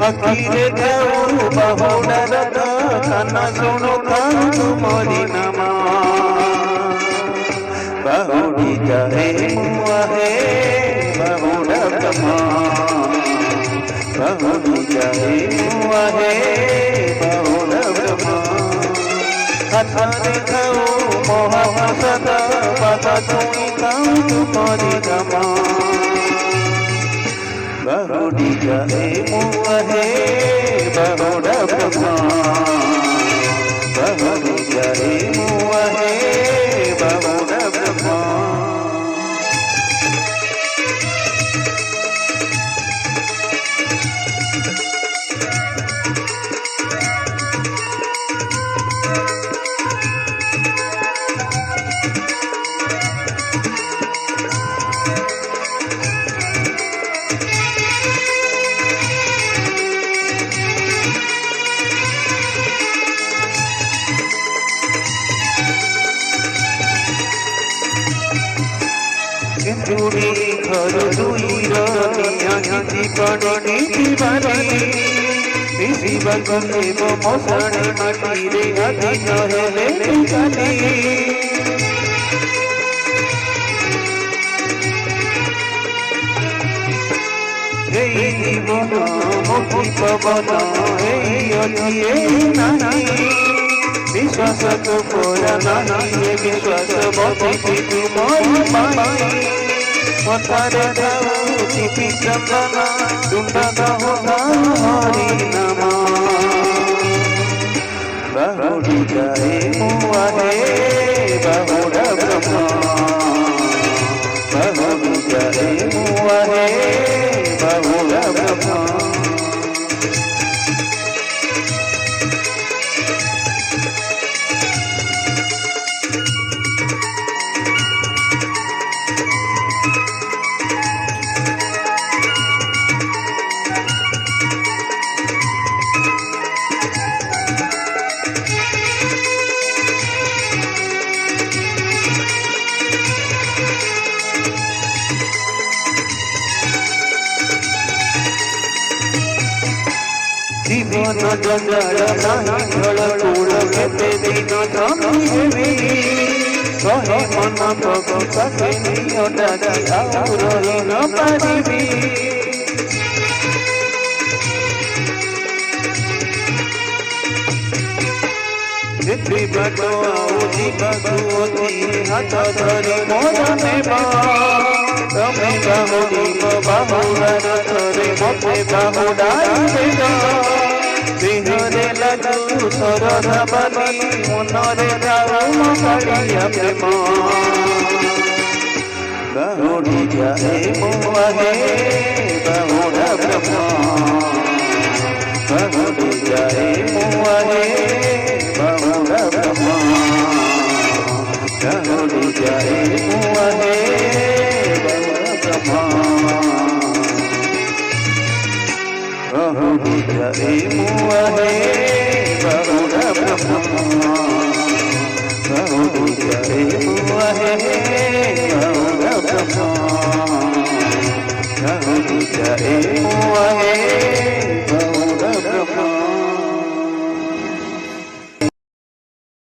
अखिरे जाऊ बहुडर कान सुनो खाऊ मोरी नमा बहुड़ी जाए मुआहे बहुडर कमा बहुड़ी जाए मुआहे बहुडर कमा हथरे खाऊ मोहा सदा बाबा तुई खाऊ मोरी नमा बहुड़ी जाए मुआहे बहुड़ा ब्रह्मा बहुड़ी जाए मुआहे बहुड़ा ब्रह्मा चूड़ी घर दुई रिया जीवन नीति मिसिबा गले मशाणी माटी रे अधीन हेले जानी जीवन मुक्ति पवन विश्वास तो पूरा नहीं विश्वास बती तुम्हारी माई पथरे जाऊ चिपी चंदना डुंडा होगा हरि नामा बहुड़ी जाए मुआहे बहुड़ा ब्रह्मा बहुड़ी जाए मुआहे बहुड़ा ब्रह्मा जीवन जंजाल नहीं झड़ कूड़ केते दिन थमी हेवी कहे मन प्रभु सके नियो डाकी आउ रही न पारिबी जितनी बाटो आउ जीवाकू ओती हाथ धरी मोर नेबा तमे बाहुड़ी बाहुड़ार थरे मते बाहुड़ाई देगा देहरे लगू सरधा बानी मनरे जाऊ मकाड़िया प्रेम बहुड़ी जाए मुआहे बहुड़ा ब्रह्मा बहुड़ी जाए मुआहे बहुड़ा ब्रह्मा बहुड़ी जाए मुआहे बहुड़ी जाए मुआहे बहुड़ा ब्रह्मा बहुड़ी जाए मुआहे बहुड़ा ब्रह्मा बहुड़ी जाए मुआहे